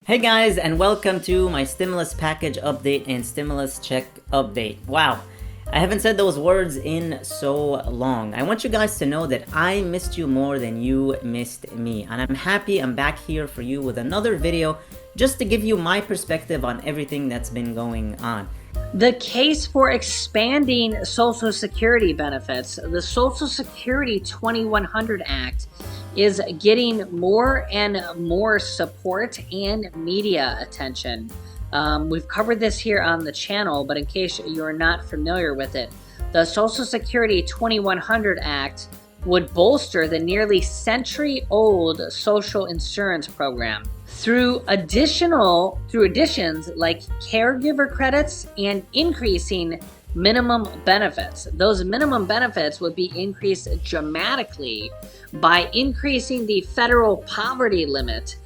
Hey guys, and welcome to my stimulus package update and stimulus check update. Wow, I haven't said those words in so long. I want you guys to know that I missed you more than you missed me, and I'm happy I'm back here for you with another video just to give you my perspective on everything that's been going on. The case for expanding Social Security benefits, the Social Security 2100 Act, is getting more and more support and media attention. We've covered this here on the channel, but in case you're not familiar with it, the Social Security 2100 Act would bolster the nearly century-old social insurance program through additions like caregiver credits and increasing minimum benefits. Those minimum benefits would be increased dramatically by increasing the federal poverty limit,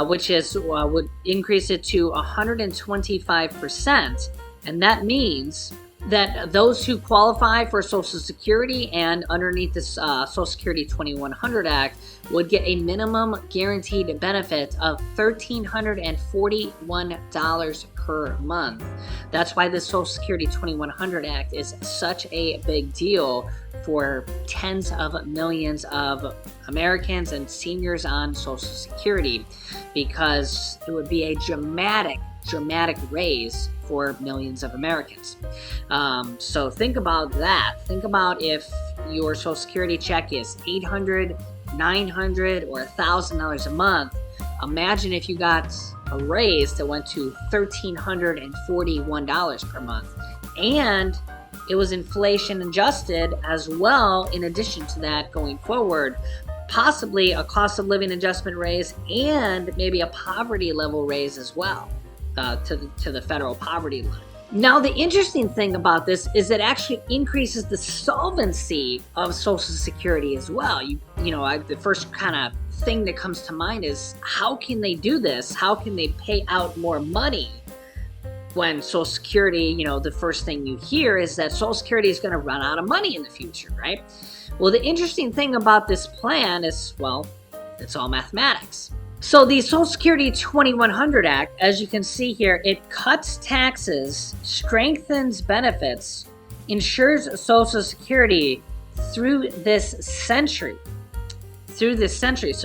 which would increase it to 125%, and that means that those who qualify for Social Security and underneath this Social Security 2100 Act would get a minimum guaranteed benefit of $1,341 per month. That's why the Social Security 2100 Act is such a big deal for tens of millions of Americans and seniors on Social Security, because it would be a dramatic raise for millions of Americans. So think about that. Think about if your Social Security check is $800, $900, or $1,000 a month. Imagine if you got a raise that went to $1,341 per month, and it was inflation adjusted as well. In addition to that, going forward, possibly a cost of living adjustment raise and maybe a poverty level raise as well. To the federal poverty line. Now, the interesting thing about this is it actually increases the solvency of Social Security as well. The first kind of thing that comes to mind is, how can they do this? How can they pay out more money when Social Security, the first thing you hear is that Social Security is going to run out of money in the future, right? Well, the interesting thing about this plan is, well, it's all mathematics. So the Social Security 2100 Act, as you can see here, it cuts taxes, strengthens benefits, ensures Social Security through this century. So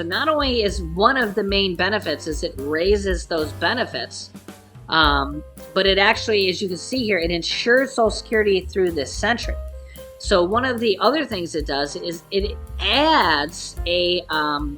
not only is one of the main benefits is it raises those benefits, but it actually, as you can see here, it ensures Social Security through this century. So one of the other things it does is it adds a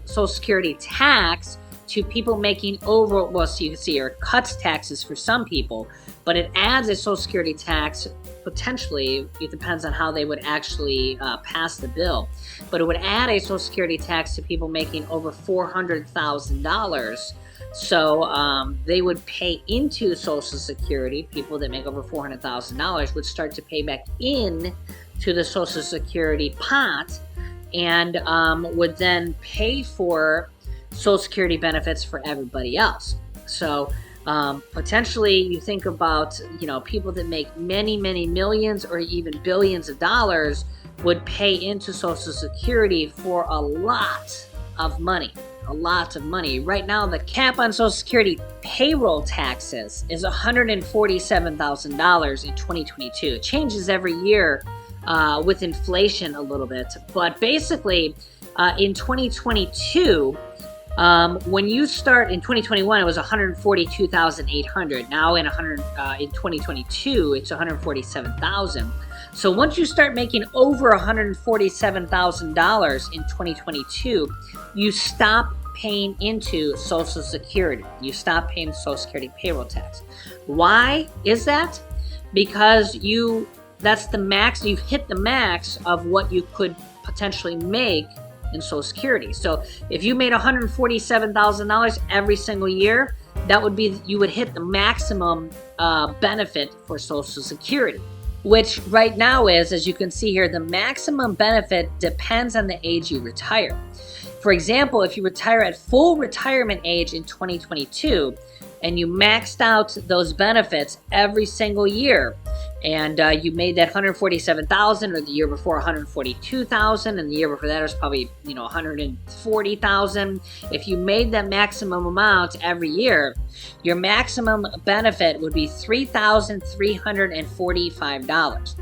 Social Security tax to people making over, well, so you can see, or cuts taxes for some people, but it adds a Social Security tax, potentially. It depends on how they would actually pass the bill, but it would add a Social Security tax to people making over $400,000. So they would pay into Social Security. People that make over $400,000 would start to pay back in to the Social Security pot, and would then pay for Social Security benefits for everybody else. So potentially you think about, people that make many millions or even billions of dollars would pay into Social Security for a lot of money. Right now, the cap on Social Security payroll taxes is $147,000 in 2022. It changes every year with inflation a little bit, but basically in 2022, when you start in 2021, it was $142,800. Now in 2022, it's $147,000. So once you start making over $147,000 in 2022, you stop paying into Social Security. You stop paying Social Security payroll tax. Why is that? Because that's the max. You've hit the max of what you could potentially make in Social Security. So if you made $147,000 every single year, you would hit the maximum benefit for Social Security, which right now is, as you can see here, the maximum benefit depends on the age you retire. For example, if you retire at full retirement age in 2022, and you maxed out those benefits every single year, and you made that 147,000, or the year before 142,000, and the year before that was probably 140,000. If you made that maximum amount every year, your maximum benefit would be $3,345.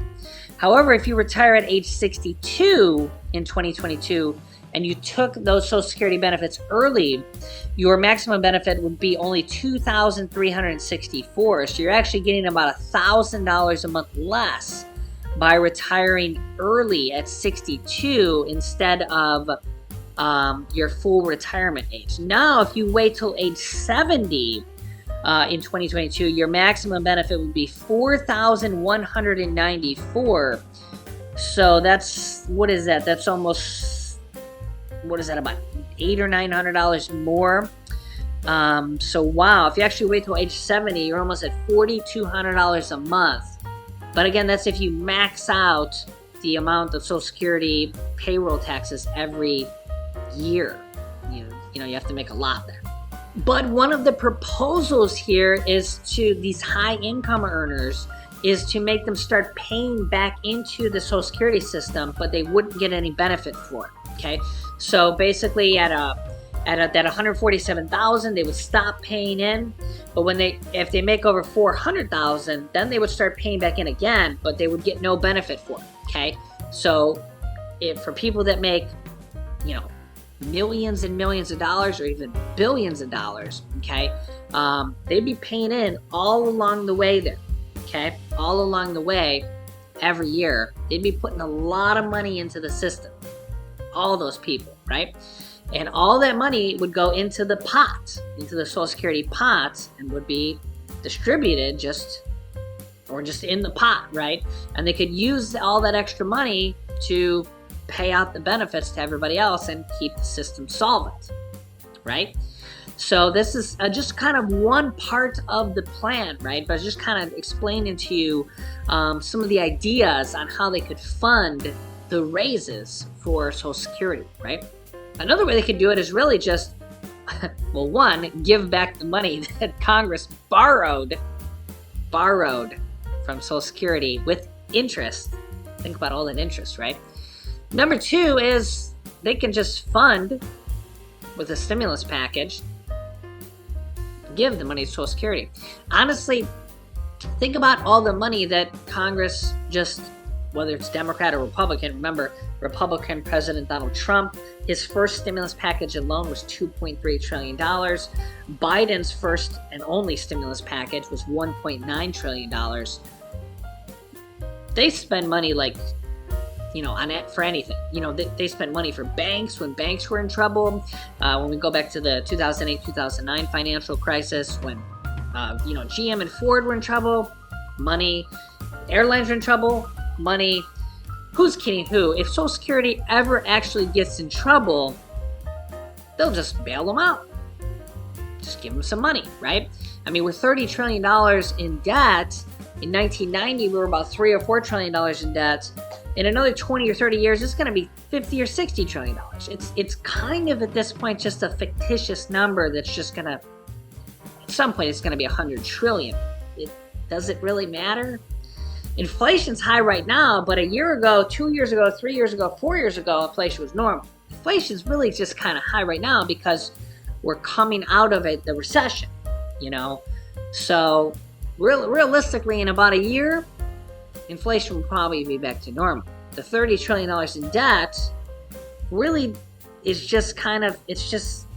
However, if you retire at age 62 in 2022 and you took those Social Security benefits early, your maximum benefit would be only $2,364. So you're actually getting about $1,000 a month less by retiring early at 62 instead of your full retirement age. Now, if you wait till age 70 in 2022, your maximum benefit would be $4,194. So that's, what is that? That's almost, what is that, about $800 or $900 more? So wow, if you actually wait till age 70, you're almost at $4,200 a month. But again, that's if you max out the amount of Social Security payroll taxes every year. You have to make a lot there. But one of the proposals here is to these high income earners is to make them start paying back into the Social Security system, but they wouldn't get any benefit for it. Okay, so basically at that 147,000, they would stop paying in, but if they make over 400,000, then they would start paying back in again, but they would get no benefit for it. Okay, so for people that make millions and millions of dollars, or even billions of dollars, okay, they'd be paying in all along the way there. Okay, all along the way, every year, they'd be putting a lot of money into the system. All those people, right? And all that money would go into the pot, into the Social Security pot, and would be distributed just in the pot, right? And they could use all that extra money to pay out the benefits to everybody else and keep the system solvent, right? So this is just kind of one part of the plan, right? But I was just kind of explaining to you some of the ideas on how they could fund the raises for Social Security, right? Another way they could do it is really just, well, one, give back the money that Congress borrowed from Social Security with interest. Think about all that interest, right? Number two is they can just fund with a stimulus package, give the money to Social Security. Honestly, think about all the money that Congress just, whether it's Democrat or Republican. Remember, Republican President Donald Trump, his first stimulus package alone was $2.3 trillion. Biden's first and only stimulus package was $1.9 trillion. They spend money like, on it for anything. They spent money for banks when banks were in trouble. When we go back to the 2008-2009 financial crisis, when GM and Ford were in trouble, money. Airlines are in trouble, money. Who's kidding who? If Social Security ever actually gets in trouble, they'll just bail them out. Just give them some money, right? I mean, with $30 trillion in debt, in 1990 we were about $3 or $4 trillion in debt. In another 20 or 30 years, it's going to be $50 or $60 trillion. It's kind of at this point just a fictitious number that's just going to, at some point, it's going to be 100 trillion. Does it really matter? Inflation's high right now, but a year ago, 2 years ago, 3 years ago, 4 years ago, inflation was normal. Inflation's really just kind of high right now because we're coming out of the recession, So realistically, in about a year, inflation will probably be back to normal. The $30 trillion in debt really is just it's just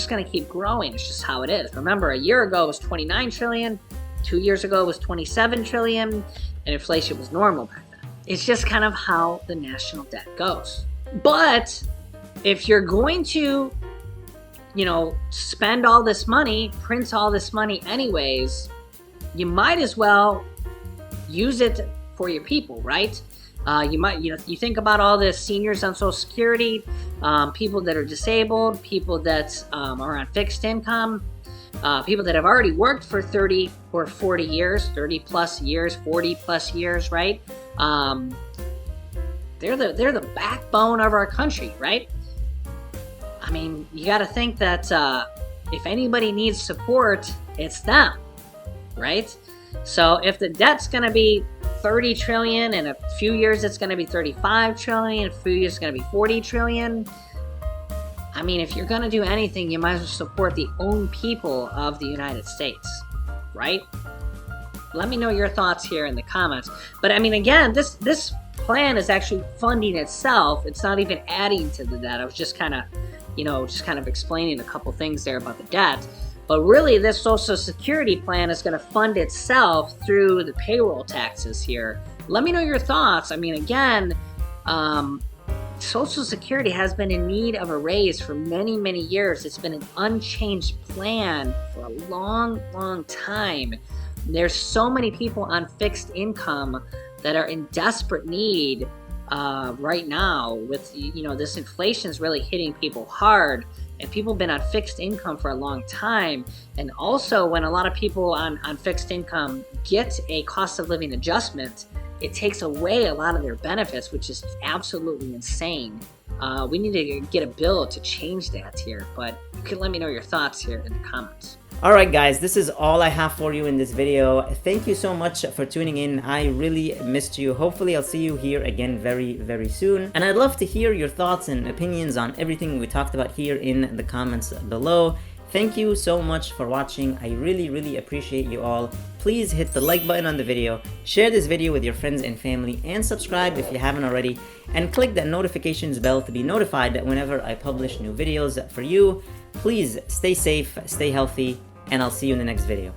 going to keep growing. It's just how it is. Remember, a year ago it was 29 trillion. 2 years ago it was 27 trillion, and inflation was normal back then. It's just kind of how the national debt goes. But if you're going to, spend all this money, print all this money anyways, you might as well use it for your people, right? You think about all the seniors on Social Security, people that are disabled, people that are on fixed income, people that have already worked for 30 or 40 years, 30 plus years, 40 plus years, right? They're the backbone of our country, right? I mean, you got to think that if anybody needs support it's them, right? So if the debt's going to be 30 trillion, in a few years it's going to be 35 trillion, in a few years it's going to be 40 trillion. I mean, if you're going to do anything, you might as well support the own people of the United States, right? Let me know your thoughts here in the comments. But I mean, again, this plan is actually funding itself. It's not even adding to the debt. I was just kind of explaining a couple things there about the debt. But really, this Social Security plan is going to fund itself through the payroll taxes here. Let me know your thoughts. I mean, again, Social Security has been in need of a raise for many, many years. It's been an unchanged plan for a long, long time. There's so many people on fixed income that are in desperate need right now. With this inflation is really hitting people hard, and people have been on fixed income for a long time. And also, when a lot of people on fixed income get a cost of living adjustment, it takes away a lot of their benefits, which is absolutely insane. We need to get a bill to change that here, but you can let me know your thoughts here in the comments. Alright guys, this is all I have for you in this video. Thank you so much for tuning in. I really missed you. Hopefully I'll see you here again very, very soon. And I'd love to hear your thoughts and opinions on everything we talked about here in the comments below. Thank you so much for watching. I really, really appreciate you all. Please hit the like button on the video, share this video with your friends and family, and subscribe if you haven't already, and click that notifications bell to be notified that whenever I publish new videos for you. Please stay safe, stay healthy, and I'll see you in the next video.